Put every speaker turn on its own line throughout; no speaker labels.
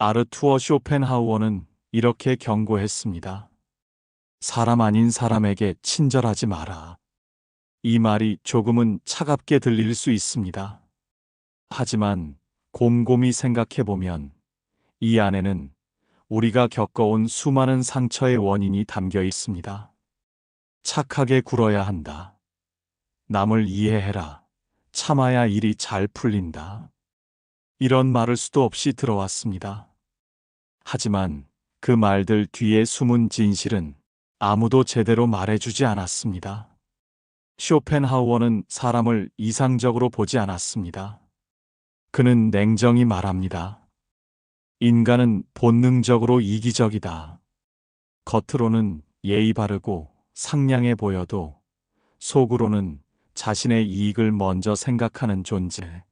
아르투어 쇼펜하우어는 이렇게 경고했습니다. 사람 아닌 사람에게 친절하지 마라. 이 말이 조금은 차갑게 들릴 수 있습니다. 하지만 곰곰이 생각해보면 이 안에는 우리가 겪어온 수많은 상처의 원인이 담겨 있습니다. 착하게 굴어야 한다. 남을 이해해라. 참아야 일이 잘 풀린다. 이런 말을 수도 없이 들어왔습니다. 하지만 그 말들 뒤에 숨은 진실은 아무도 제대로 말해주지 않았습니다. 쇼펜하우어는 사람을 이상적으로 보지 않았습니다. 그는 냉정히 말합니다. 인간은 본능적으로 이기적이다. 겉으로는 예의 바르고 상냥해 보여도 속으로는 자신의 이익을 먼저 생각하는 존재.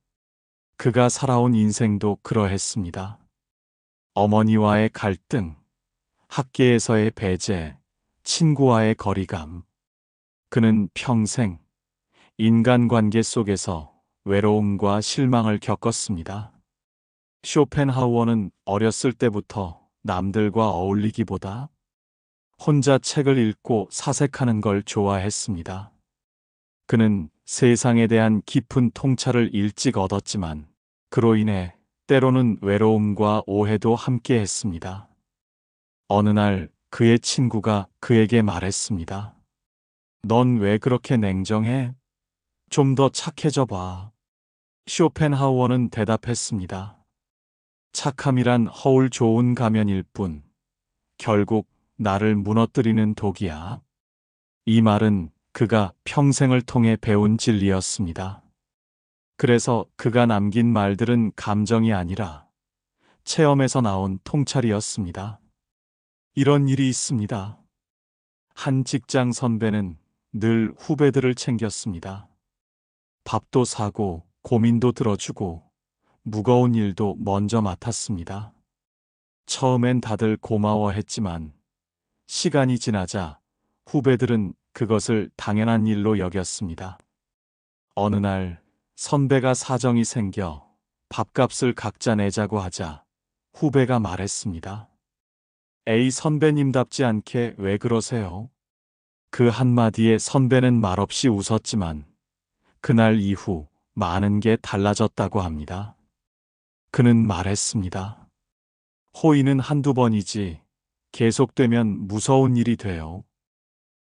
그가 살아온 인생도 그러했습니다. 어머니와의 갈등, 학계에서의 배제, 친구와의 거리감. 그는 평생 인간관계 속에서 외로움과 실망을 겪었습니다. 쇼펜하우어는 어렸을 때부터 남들과 어울리기보다 혼자 책을 읽고 사색하는 걸 좋아했습니다. 그는 세상에 대한 깊은 통찰을 일찍 얻었지만 그로 인해 때로는 외로움과 오해도 함께 했습니다. 어느 날 그의 친구가 그에게 말했습니다. 넌 왜 그렇게 냉정해? 좀 더 착해져 봐. 쇼펜하우어는 대답했습니다. 착함이란 허울 좋은 가면일 뿐, 결국 나를 무너뜨리는 독이야. 이 말은 그가 평생을 통해 배운 진리였습니다. 그래서 그가 남긴 말들은 감정이 아니라 체험에서 나온 통찰이었습니다. 이런 일이 있습니다. 한 직장 선배는 늘 후배들을 챙겼습니다. 밥도 사고 고민도 들어주고 무거운 일도 먼저 맡았습니다. 처음엔 다들 고마워했지만 시간이 지나자 후배들은 그것을 당연한 일로 여겼습니다. 어느 날 선배가 사정이 생겨 밥값을 각자 내자고 하자 후배가 말했습니다. 에이, 선배님답지 않게 왜 그러세요? 그 한마디에 선배는 말없이 웃었지만 그날 이후 많은 게 달라졌다고 합니다. 그는 말했습니다. 호의는 한두 번이지 계속되면 무서운 일이 돼요.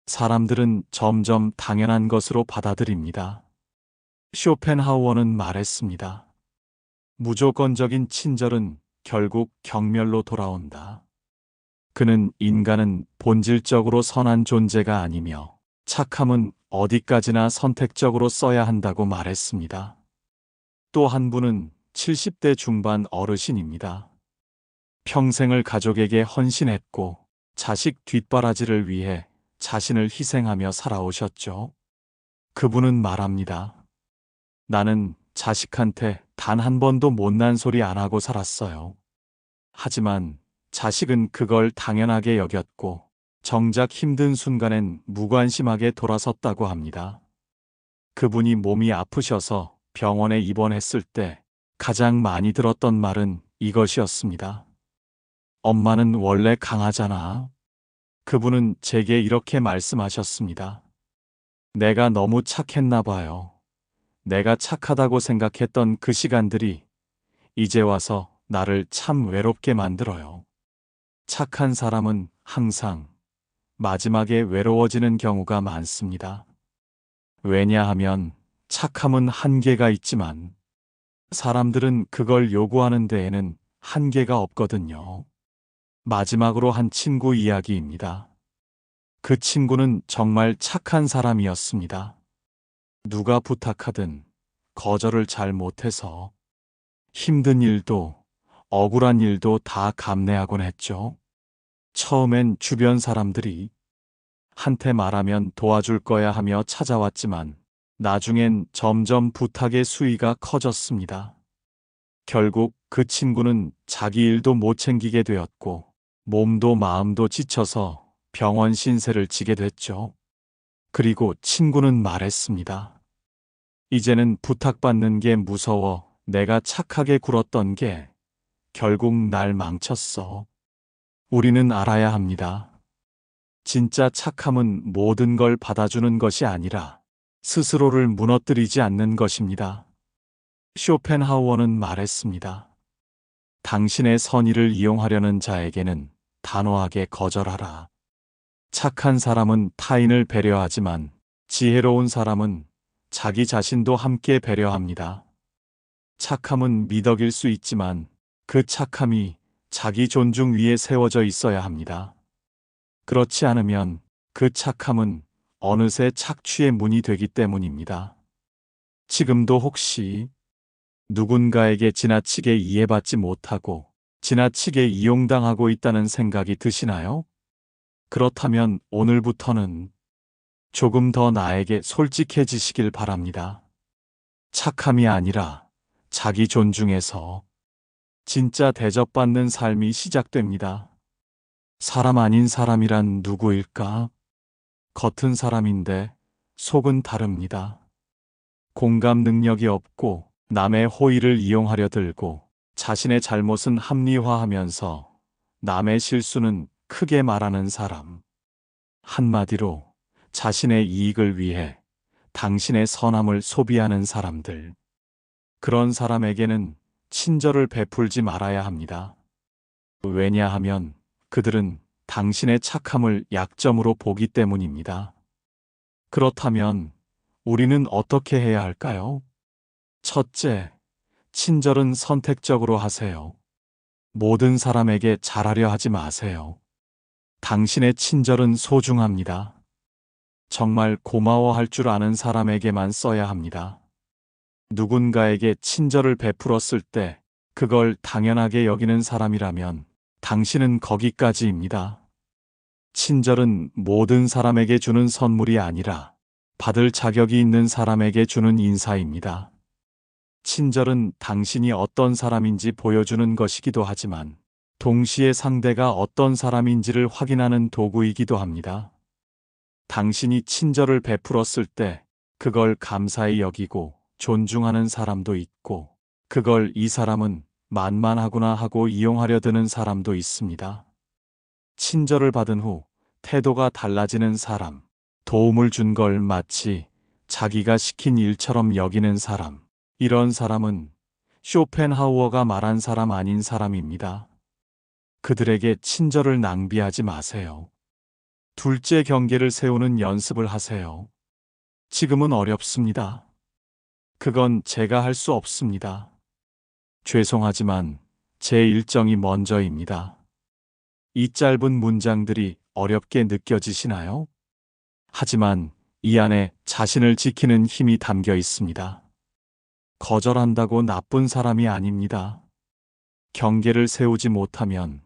사람들은 점점 당연한 것으로 받아들입니다. 쇼펜하우어는 말했습니다. 무조건적인 친절은 결국 경멸로 돌아온다. 그는 인간은 본질적으로 선한 존재가 아니며 착함은 어디까지나 선택적으로 써야 한다고 말했습니다. 또 한 분은 70대 중반 어르신입니다. 평생을 가족에게 헌신했고 자식 뒷바라지를 위해 자신을 희생하며 살아오셨죠. 그분은 말합니다. 나는 자식한테 단 한 번도 못난 소리 안 하고 살았어요. 하지만 자식은 그걸 당연하게 여겼고 정작 힘든 순간엔 무관심하게 돌아섰다고 합니다. 그분이 몸이 아프셔서 병원에 입원했을 때 가장 많이 들었던 말은 이것이었습니다. 엄마는 원래 강하잖아. 그분은 제게 이렇게 말씀하셨습니다. 내가 너무 착했나 봐요. 내가 착하다고 생각했던 그 시간들이 이제 와서 나를 참 외롭게 만들어요. 착한 사람은 항상 마지막에 외로워지는 경우가 많습니다. 왜냐하면 착함은 한계가 있지만 사람들은 그걸 요구하는 데에는 한계가 없거든요. 마지막으로 한 친구 이야기입니다. 그 친구는 정말 착한 사람이었습니다. 누가 부탁하든 거절을 잘 못해서 힘든 일도 억울한 일도 다 감내하곤 했죠. 처음엔 주변 사람들이 한테 말하면 도와줄 거야 하며 찾아왔지만 나중엔 점점 부탁의 수위가 커졌습니다. 결국 그 친구는 자기 일도 못 챙기게 되었고 몸도 마음도 지쳐서 병원 신세를 지게 됐죠. 그리고 친구는 말했습니다. 이제는 부탁받는 게 무서워 내가 착하게 굴었던 게 결국 날 망쳤어. 우리는 알아야 합니다. 진짜 착함은 모든 걸 받아주는 것이 아니라 스스로를 무너뜨리지 않는 것입니다. 쇼펜하우어는 말했습니다. 당신의 선의를 이용하려는 자에게는 단호하게 거절하라. 착한 사람은 타인을 배려하지만 지혜로운 사람은 자기 자신도 함께 배려합니다. 착함은 미덕일 수 있지만 그 착함이 자기 존중 위에 세워져 있어야 합니다. 그렇지 않으면 그 착함은 어느새 착취의 문이 되기 때문입니다. 지금도 혹시 누군가에게 지나치게 이해받지 못하고 지나치게 이용당하고 있다는 생각이 드시나요? 그렇다면 오늘부터는 조금 더 나에게 솔직해지시길 바랍니다. 착함이 아니라 자기 존중에서 진짜 대접받는 삶이 시작됩니다. 사람 아닌 사람이란 누구일까? 겉은 사람인데 속은 다릅니다. 공감 능력이 없고 남의 호의를 이용하려 들고 자신의 잘못은 합리화하면서 남의 실수는 크게 말하는 사람. 한마디로 자신의 이익을 위해 당신의 선함을 소비하는 사람들. 그런 사람에게는 친절을 베풀지 말아야 합니다. 왜냐하면 그들은 당신의 착함을 약점으로 보기 때문입니다. 그렇다면 우리는 어떻게 해야 할까요? 첫째, 친절은 선택적으로 하세요. 모든 사람에게 잘하려 하지 마세요. 당신의 친절은 소중합니다. 정말 고마워할 줄 아는 사람에게만 써야 합니다. 누군가에게 친절을 베풀었을 때 그걸 당연하게 여기는 사람이라면 당신은 거기까지입니다. 친절은 모든 사람에게 주는 선물이 아니라 받을 자격이 있는 사람에게 주는 인사입니다. 친절은 당신이 어떤 사람인지 보여주는 것이기도 하지만 동시에 상대가 어떤 사람인지를 확인하는 도구이기도 합니다. 당신이 친절을 베풀었을 때 그걸 감사히 여기고 존중하는 사람도 있고 그걸 이 사람은 만만하구나 하고 이용하려 드는 사람도 있습니다. 친절을 받은 후 태도가 달라지는 사람, 도움을 준 걸 마치 자기가 시킨 일처럼 여기는 사람, 이런 사람은 쇼펜하우어가 말한 사람 아닌 사람입니다. 그들에게 친절을 낭비하지 마세요. 둘째 경계를 세우는 연습을 하세요. 지금은 어렵습니다. 그건 제가 할 수 없습니다. 죄송하지만 제 일정이 먼저입니다. 이 짧은 문장들이 어렵게 느껴지시나요? 하지만 이 안에 자신을 지키는 힘이 담겨 있습니다. 거절한다고 나쁜 사람이 아닙니다. 경계를 세우지 못하면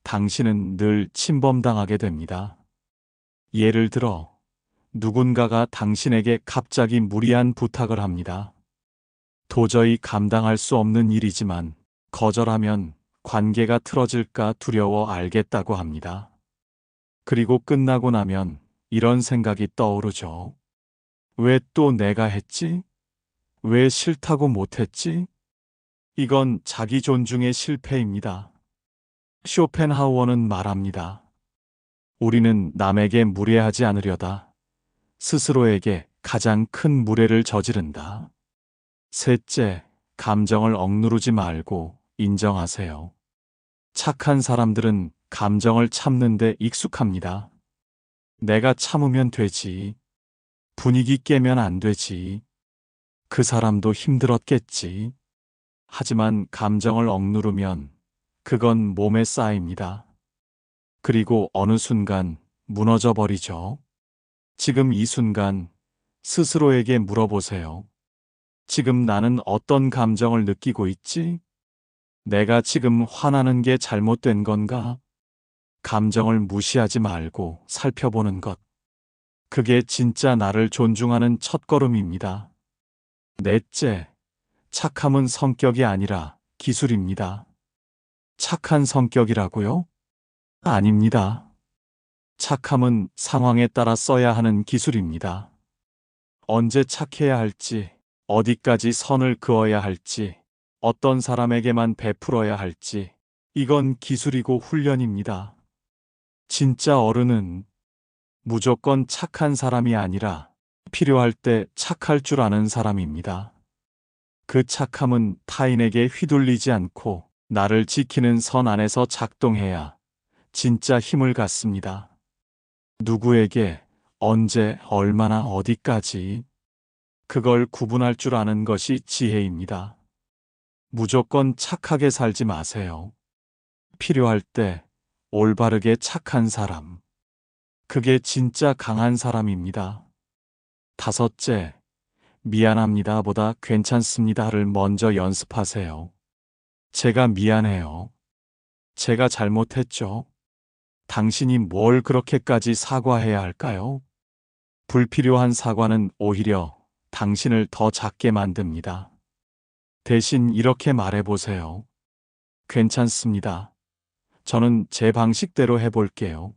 당신은 늘 침범당하게 됩니다. 예를 들어, 누군가가 당신에게 갑자기 무리한 부탁을 합니다. 도저히 감당할 수 없는 일이지만 거절하면 관계가 틀어질까 두려워 알겠다고 합니다. 그리고 끝나고 나면 이런 생각이 떠오르죠. 왜 또 내가 했지? 왜 싫다고 못했지? 이건 자기 존중의 실패입니다. 쇼펜하우어는 말합니다. 우리는 남에게 무례하지 않으려다 스스로에게 가장 큰 무례를 저지른다. 셋째, 감정을 억누르지 말고 인정하세요. 착한 사람들은 감정을 참는데 익숙합니다. 내가 참으면 되지. 분위기 깨면 안 되지. 그 사람도 힘들었겠지. 하지만 감정을 억누르면 그건 몸에 쌓입니다. 그리고 어느 순간 무너져 버리죠. 지금 이 순간 스스로에게 물어보세요. 지금 나는 어떤 감정을 느끼고 있지? 내가 지금 화나는 게 잘못된 건가? 감정을 무시하지 말고 살펴보는 것. 그게 진짜 나를 존중하는 첫걸음입니다. 넷째, 착함은 성격이 아니라 기술입니다. 착한 성격이라고요? 아닙니다. 착함은 상황에 따라 써야 하는 기술입니다. 언제 착해야 할지, 어디까지 선을 그어야 할지, 어떤 사람에게만 베풀어야 할지, 이건 기술이고 훈련입니다. 진짜 어른은 무조건 착한 사람이 아니라 필요할 때 착할 줄 아는 사람입니다. 그 착함은 타인에게 휘둘리지 않고 나를 지키는 선 안에서 작동해야 진짜 힘을 갖습니다. 누구에게, 언제, 얼마나, 어디까지 그걸 구분할 줄 아는 것이 지혜입니다. 무조건 착하게 살지 마세요. 필요할 때 올바르게 착한 사람. 그게 진짜 강한 사람입니다. 다섯째, 미안합니다 보다 괜찮습니다를 먼저 연습하세요. 제가 미안해요. 제가 잘못했죠. 당신이 뭘 그렇게까지 사과해야 할까요? 불필요한 사과는 오히려 당신을 더 작게 만듭니다. 대신 이렇게 말해보세요. 괜찮습니다. 저는 제 방식대로 해볼게요.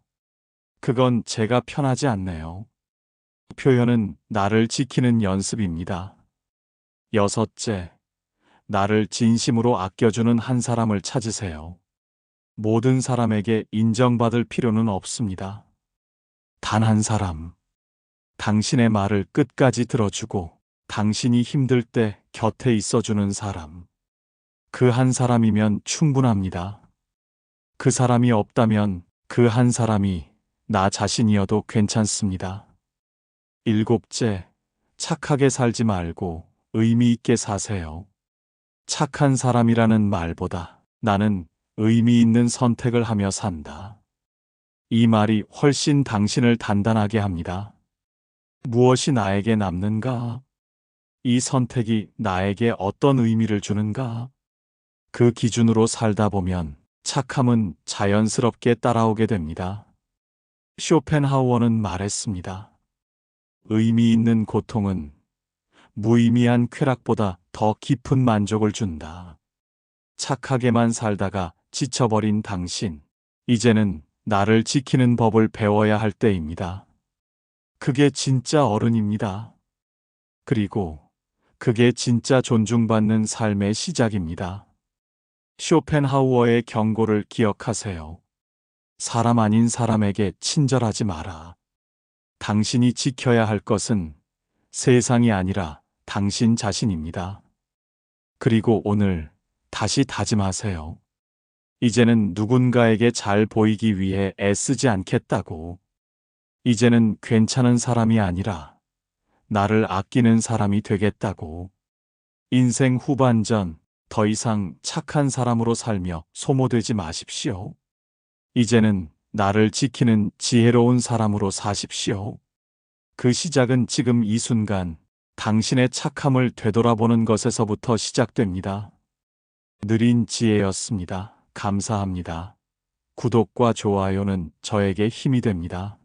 그건 제가 편하지 않네요. 표현은 나를 지키는 연습입니다. 여섯째, 나를 진심으로 아껴주는 한 사람을 찾으세요. 모든 사람에게 인정받을 필요는 없습니다. 단 한 사람. 당신의 말을 끝까지 들어주고 당신이 힘들 때 곁에 있어주는 사람. 그 한 사람이면 충분합니다. 그 사람이 없다면 그 한 사람이 나 자신이어도 괜찮습니다. 일곱째, 착하게 살지 말고 의미 있게 사세요. 착한 사람이라는 말보다 나는 의미 있는 선택을 하며 산다. 이 말이 훨씬 당신을 단단하게 합니다. 무엇이 나에게 남는가? 이 선택이 나에게 어떤 의미를 주는가? 그 기준으로 살다 보면 착함은 자연스럽게 따라오게 됩니다. 쇼펜하우어는 말했습니다. 의미 있는 고통은 무의미한 쾌락보다 더 깊은 만족을 준다. 착하게만 살다가 지쳐버린 당신, 이제는 나를 지키는 법을 배워야 할 때입니다. 그게 진짜 어른입니다. 그리고 그게 진짜 존중받는 삶의 시작입니다. 쇼펜하우어의 경고를 기억하세요. 사람 아닌 사람에게 친절하지 마라. 당신이 지켜야 할 것은 세상이 아니라 당신 자신입니다. 그리고 오늘 다시 다짐하세요. 이제는 누군가에게 잘 보이기 위해 애쓰지 않겠다고. 이제는 괜찮은 사람이 아니라 나를 아끼는 사람이 되겠다고. 인생 후반전 더 이상 착한 사람으로 살며 소모되지 마십시오. 이제는 나를 지키는 지혜로운 사람으로 사십시오. 그 시작은 지금 이 순간 당신의 착함을 되돌아보는 것에서부터 시작됩니다. 느린 지혜였습니다. 감사합니다. 구독과 좋아요는 저에게 힘이 됩니다.